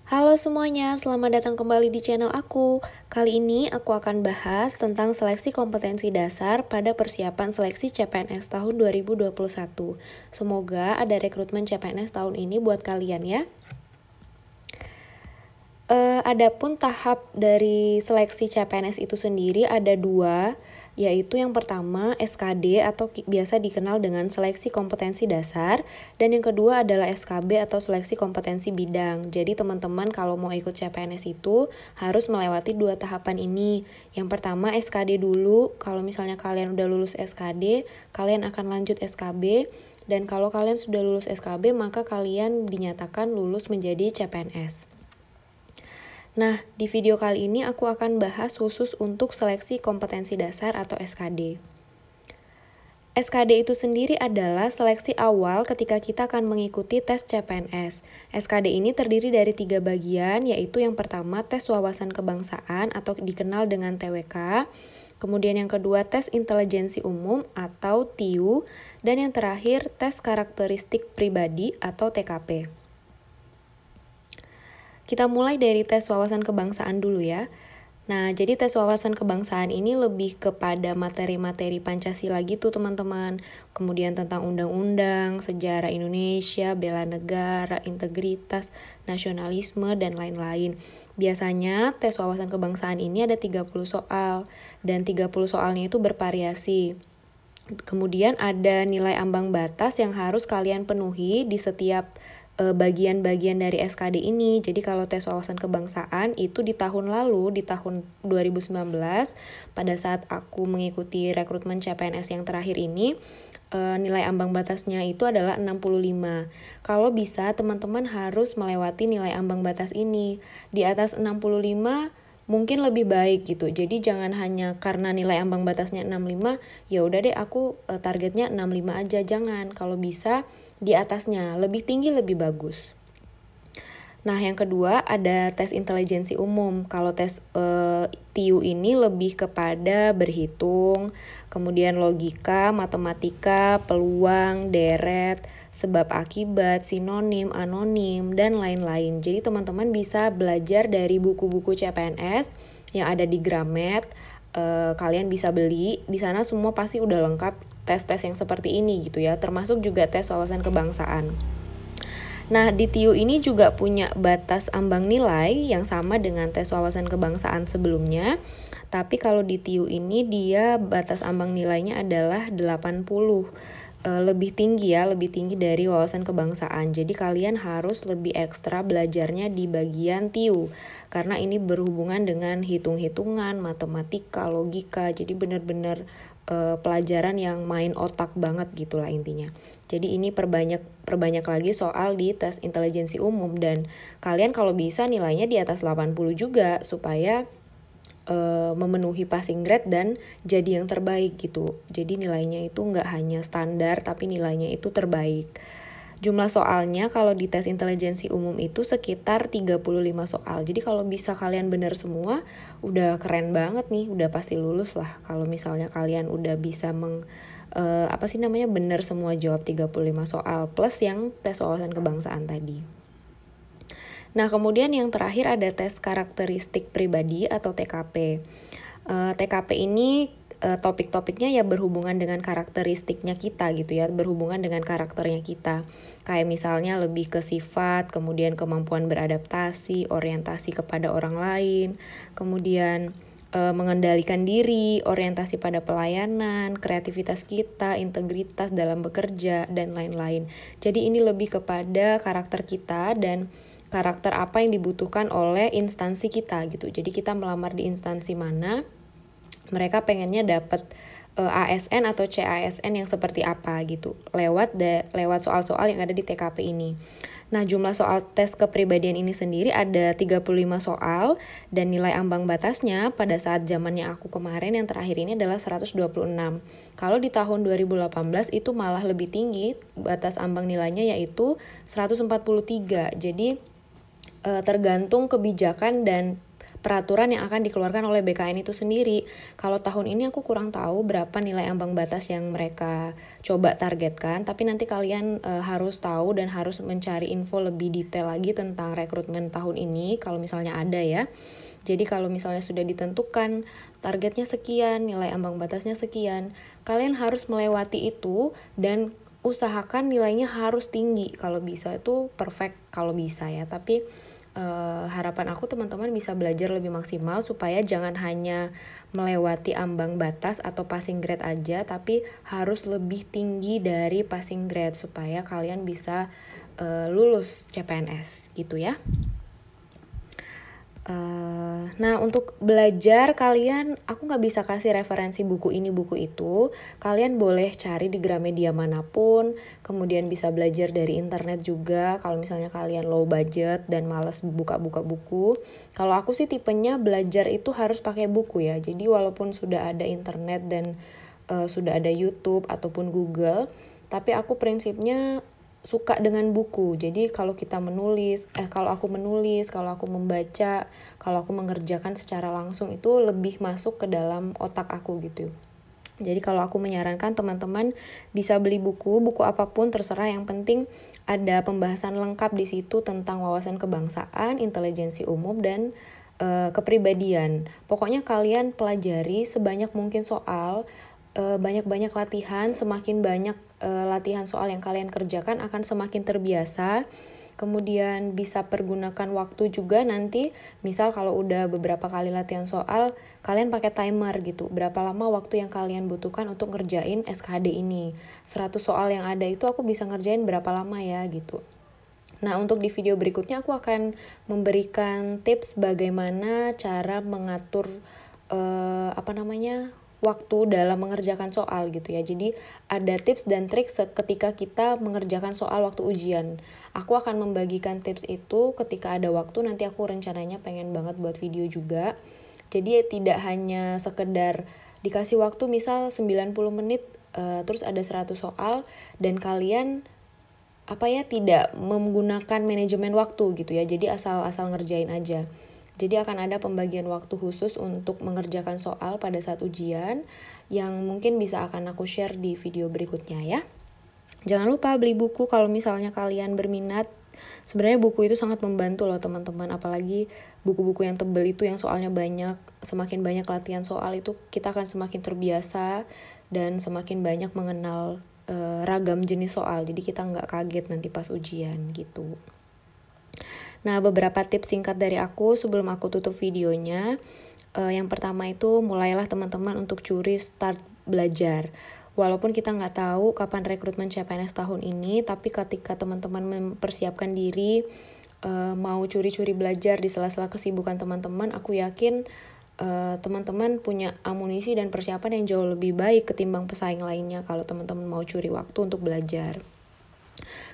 Halo semuanya, selamat datang kembali di channel aku. Kali ini aku akan bahas tentang seleksi kompetensi dasar pada persiapan seleksi CPNS tahun 2021. Semoga ada rekrutmen CPNS tahun ini buat kalian ya. Adapun tahap dari seleksi CPNS itu sendiri ada dua, yaitu yang pertama SKD atau biasa dikenal dengan seleksi kompetensi dasar, dan yang kedua adalah SKB atau seleksi kompetensi bidang. Jadi teman-teman kalau mau ikut CPNS itu harus melewati dua tahapan ini. Yang pertama SKD dulu, kalau misalnya kalian udah lulus SKD, kalian akan lanjut SKB, dan kalau kalian sudah lulus SKB maka kalian dinyatakan lulus menjadi CPNS. Nah, di video kali ini aku akan bahas khusus untuk seleksi kompetensi dasar atau SKD. SKD itu sendiri adalah seleksi awal ketika kita akan mengikuti tes CPNS. SKD ini terdiri dari 3 bagian, yaitu yang pertama tes wawasan kebangsaan atau dikenal dengan TWK, kemudian yang kedua tes intelijensi umum atau TIU, dan yang terakhir tes karakteristik pribadi atau TKP. Kita mulai dari tes wawasan kebangsaan dulu ya. Nah, jadi tes wawasan kebangsaan ini lebih kepada materi-materi Pancasila gitu teman-teman. Kemudian tentang undang-undang, sejarah Indonesia, bela negara, integritas, nasionalisme, dan lain-lain. Biasanya tes wawasan kebangsaan ini ada 30 soal, dan 30 soalnya itu bervariasi. Kemudian ada nilai ambang batas yang harus kalian penuhi di setiap bagian-bagian dari SKD ini. Jadi kalau tes wawasan kebangsaan itu di tahun lalu, di tahun 2019, pada saat aku mengikuti rekrutmen CPNS yang terakhir ini, nilai ambang batasnya itu adalah 65. Kalau bisa teman-teman harus melewati nilai ambang batas ini. Di atas 65 mungkin lebih baik gitu. Jadi jangan hanya karena nilai ambang batasnya 65, ya udah deh aku targetnya 65 aja, jangan. Kalau bisa di atasnya, lebih tinggi lebih bagus. Nah, yang kedua ada tes intelijensi umum. Kalau tes TIU ini lebih kepada berhitung, kemudian logika, matematika, peluang, deret, sebab akibat, sinonim, anonim, dan lain-lain. Jadi teman-teman bisa belajar dari buku-buku CPNS yang ada di Gramet. Kalian bisa beli, di sana semua pasti udah lengkap tes-tes yang seperti ini gitu ya, termasuk juga tes wawasan kebangsaan. Nah, di TIU ini juga punya batas ambang nilai yang sama dengan tes wawasan kebangsaan sebelumnya. Tapi kalau di TIU ini dia batas ambang nilainya adalah 80. Lebih tinggi ya, lebih tinggi dari wawasan kebangsaan. Jadi kalian harus lebih ekstra belajarnya di bagian TIU. Karena ini berhubungan dengan hitung-hitungan, matematika, logika. Jadi benar-benar pelajaran yang main otak banget gitulah intinya. Jadi ini perbanyak lagi soal di tes intelijensi umum, dan kalian kalau bisa nilainya di atas 80 juga supaya memenuhi passing grade dan jadi yang terbaik gitu. Jadi nilainya itu nggak hanya standar tapi nilainya itu terbaik. Jumlah soalnya kalau di tes intelijensi umum itu sekitar 35 soal. Jadi kalau bisa kalian benar semua, udah keren banget nih, udah pasti lulus lah. Kalau misalnya kalian udah bisa benar semua jawab 35 soal plus yang tes wawasan kebangsaan tadi. Nah, kemudian yang terakhir ada tes karakteristik pribadi atau TKP. TKP ini topik-topiknya ya berhubungan dengan karakteristiknya kita gitu ya, berhubungan dengan karakternya kita. Kayak misalnya lebih ke sifat, kemudian kemampuan beradaptasi, orientasi kepada orang lain, kemudian mengendalikan diri, orientasi pada pelayanan, kreativitas kita, integritas dalam bekerja, dan lain-lain. Jadi ini lebih kepada karakter kita dan karakter apa yang dibutuhkan oleh instansi kita gitu. Jadi kita melamar di instansi mana, mereka pengennya dapat ASN atau CASN yang seperti apa gitu lewat soal-soal yang ada di TKP ini. Nah, jumlah soal tes kepribadian ini sendiri ada 35 soal dan nilai ambang batasnya pada saat zamannya aku kemarin yang terakhir ini adalah 126. Kalau di tahun 2018 itu malah lebih tinggi batas ambang nilainya yaitu 143. Jadi tergantung kebijakan dan peraturan yang akan dikeluarkan oleh BKN itu sendiri. Kalau tahun ini aku kurang tahu berapa nilai ambang batas yang mereka coba targetkan, tapi nanti kalian harus tahu dan harus mencari info lebih detail lagi tentang rekrutmen tahun ini kalau misalnya ada ya. Jadi kalau misalnya sudah ditentukan targetnya sekian, nilai ambang batasnya sekian, kalian harus melewati itu dan usahakan nilainya harus tinggi. Kalau bisa itu perfect kalau bisa ya, tapi harapan aku teman-teman bisa belajar lebih maksimal supaya jangan hanya melewati ambang batas atau passing grade aja, tapi harus lebih tinggi dari passing grade supaya kalian bisa lulus CPNS gitu ya. Nah untuk belajar kalian, aku nggak bisa kasih referensi buku ini buku itu. Kalian boleh cari di Gramedia manapun, kemudian bisa belajar dari internet juga. Kalau misalnya kalian low budget dan males buka-buka buku, kalau aku sih tipenya belajar itu harus pakai buku ya. Jadi walaupun sudah ada internet dan sudah ada YouTube ataupun Google, tapi aku prinsipnya suka dengan buku. Jadi kalau aku menulis, kalau aku membaca, kalau aku mengerjakan secara langsung itu lebih masuk ke dalam otak aku gitu. Jadi kalau aku menyarankan teman-teman bisa beli buku apapun terserah, yang penting ada pembahasan lengkap di situ tentang wawasan kebangsaan, intelijensi umum dan kepribadian. Pokoknya kalian pelajari sebanyak mungkin soal, banyak-banyak latihan. Semakin banyak latihan soal yang kalian kerjakan akan semakin terbiasa. Kemudian bisa pergunakan waktu juga nanti. Misal kalau udah beberapa kali latihan soal, kalian pakai timer gitu. Berapa lama waktu yang kalian butuhkan untuk ngerjain SKD ini. 100 soal yang ada itu aku bisa ngerjain berapa lama ya gitu. Nah untuk di video berikutnya aku akan memberikan tips bagaimana cara mengatur waktu dalam mengerjakan soal gitu ya. Jadi ada tips dan trik ketika kita mengerjakan soal waktu ujian. Aku akan membagikan tips itu ketika ada waktu. Nanti aku rencananya pengen banget buat video juga. Jadi tidak hanya sekedar dikasih waktu misal 90 menit terus ada 100 soal dan kalian tidak menggunakan manajemen waktu gitu ya. Jadi asal ngerjain aja. Jadi akan ada pembagian waktu khusus untuk mengerjakan soal pada saat ujian yang mungkin bisa akan aku share di video berikutnya ya. Jangan lupa beli buku kalau misalnya kalian berminat. Sebenarnya buku itu sangat membantu loh teman-teman, apalagi buku-buku yang tebal itu yang soalnya banyak. Semakin banyak latihan soal itu kita akan semakin terbiasa dan semakin banyak mengenal ragam jenis soal. Jadi kita nggak kaget nanti pas ujian gitu. Nah, beberapa tips singkat dari aku sebelum aku tutup videonya. Yang pertama itu mulailah teman-teman untuk curi start belajar. Walaupun kita nggak tahu kapan rekrutmen CPNS tahun ini, tapi ketika teman-teman mempersiapkan diri, mau curi-curi belajar di sela-sela kesibukan teman-teman, aku yakin teman-teman punya amunisi dan persiapan yang jauh lebih baik ketimbang pesaing lainnya kalau teman-teman mau curi waktu untuk belajar.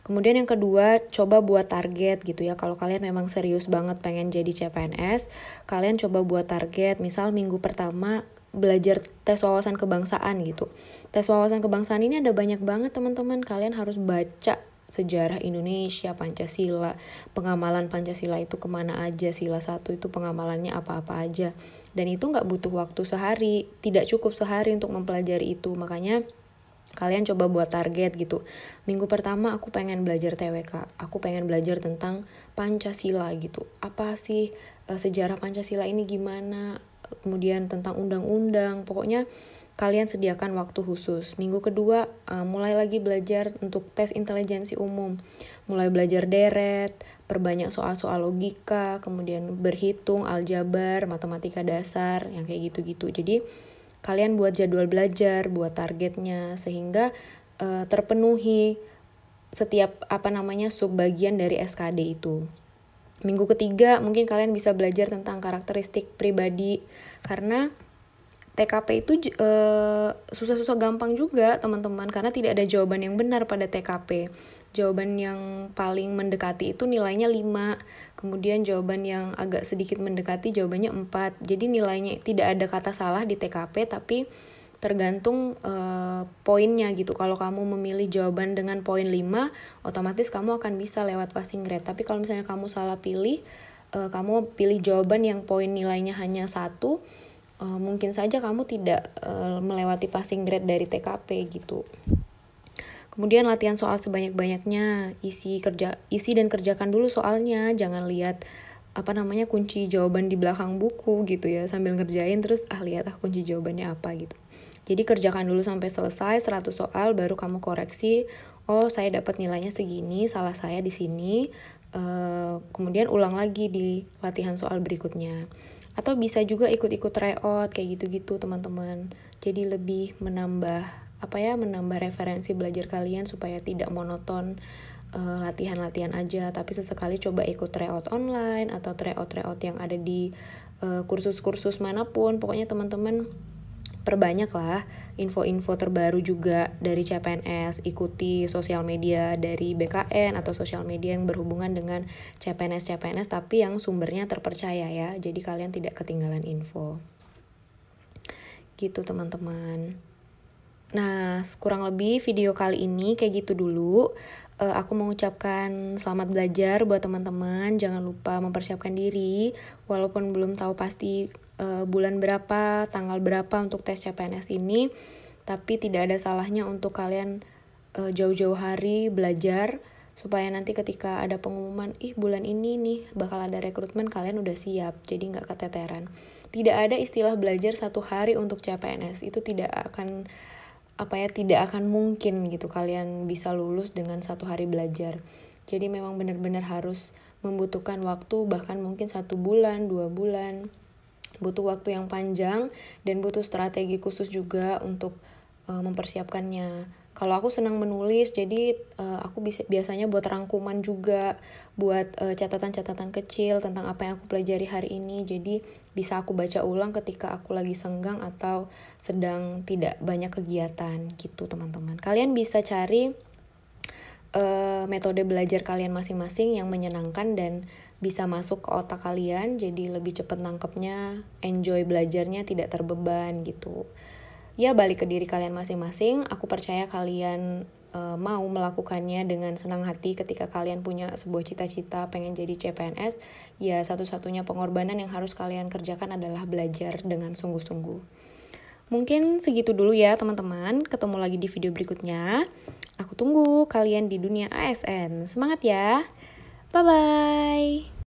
Kemudian yang kedua, coba buat target gitu ya. Kalau kalian memang serius banget pengen jadi CPNS, kalian coba buat target. Misal minggu pertama belajar tes wawasan kebangsaan gitu. Tes wawasan kebangsaan ini ada banyak banget teman-teman. Kalian harus baca sejarah Indonesia, Pancasila, pengamalan Pancasila itu kemana aja, sila 1 itu pengamalannya apa-apa aja. Dan itu nggak butuh waktu sehari, tidak cukup sehari untuk mempelajari itu. Makanya kalian coba buat target gitu. Minggu pertama aku pengen belajar TWK. Aku pengen belajar tentang Pancasila gitu. Apa sih sejarah Pancasila ini gimana? Kemudian tentang undang-undang. Pokoknya kalian sediakan waktu khusus. Minggu kedua mulai lagi belajar untuk tes intelijensi umum. Mulai belajar deret, perbanyak soal-soal logika, kemudian berhitung, aljabar, matematika dasar, yang kayak gitu-gitu. Jadi kalian buat jadwal belajar, buat targetnya sehingga terpenuhi setiap subbagian dari SKD itu. Minggu ketiga mungkin kalian bisa belajar tentang karakteristik pribadi, karena TKP itu susah-susah gampang juga teman-teman, karena tidak ada jawaban yang benar pada TKP. Jawaban yang paling mendekati itu nilainya 5, kemudian jawaban yang agak sedikit mendekati jawabannya 4. Jadi nilainya tidak ada kata salah di TKP, tapi tergantung poinnya gitu. Kalau kamu memilih jawaban dengan poin 5, otomatis kamu akan bisa lewat passing grade. Tapi kalau misalnya kamu salah pilih, kamu pilih jawaban yang poin nilainya hanya 1, mungkin saja kamu tidak melewati passing grade dari TKP gitu. Kemudian latihan soal sebanyak-banyaknya, isi dan kerjakan dulu soalnya, jangan lihat kunci jawaban di belakang buku gitu ya, sambil ngerjain terus lihat kunci jawabannya apa gitu. Jadi kerjakan dulu sampai selesai 100 soal, baru kamu koreksi, oh saya dapat nilainya segini, salah saya di sini. Kemudian ulang lagi di latihan soal berikutnya. Atau bisa juga ikut-ikut tryout kayak gitu-gitu teman-teman. Jadi lebih menambah referensi belajar kalian supaya tidak monoton latihan-latihan aja, tapi sesekali coba ikut tryout online atau tryout yang ada di kursus-kursus manapun. Pokoknya teman-teman perbanyak lah info-info terbaru juga dari CPNS, ikuti sosial media dari BKN atau sosial media yang berhubungan dengan CPNS tapi yang sumbernya terpercaya ya, jadi kalian tidak ketinggalan info gitu teman-teman. Nah, kurang lebih video kali ini kayak gitu dulu. Aku mengucapkan selamat belajar buat teman-teman. Jangan lupa mempersiapkan diri. Walaupun belum tahu pasti bulan berapa, tanggal berapa untuk tes CPNS ini, tapi tidak ada salahnya untuk kalian jauh-jauh hari belajar, supaya nanti ketika ada pengumuman, bulan ini nih bakal ada rekrutmen, kalian udah siap, jadi nggak keteteran. Tidak ada istilah belajar 1 hari untuk CPNS, itu tidak akan mungkin gitu kalian bisa lulus dengan 1 hari belajar. Jadi memang benar-benar harus membutuhkan waktu, bahkan mungkin 1 bulan, 2 bulan. Butuh waktu yang panjang dan butuh strategi khusus juga untuk mempersiapkannya. Kalau aku senang menulis, jadi aku biasanya buat rangkuman juga, buat catatan-catatan kecil tentang apa yang aku pelajari hari ini. Jadi bisa aku baca ulang ketika aku lagi senggang atau sedang tidak banyak kegiatan gitu teman-teman. Kalian bisa cari metode belajar kalian masing-masing yang menyenangkan dan bisa masuk ke otak kalian, jadi lebih cepat nangkepnya, enjoy belajarnya, tidak terbeban gitu. Ya balik ke diri kalian masing-masing, aku percaya kalian mau melakukannya dengan senang hati ketika kalian punya sebuah cita-cita pengen jadi CPNS. Ya satu-satunya pengorbanan yang harus kalian kerjakan adalah belajar dengan sungguh-sungguh. Mungkin segitu dulu ya teman-teman, ketemu lagi di video berikutnya. Aku tunggu kalian di dunia ASN. Semangat ya, bye-bye.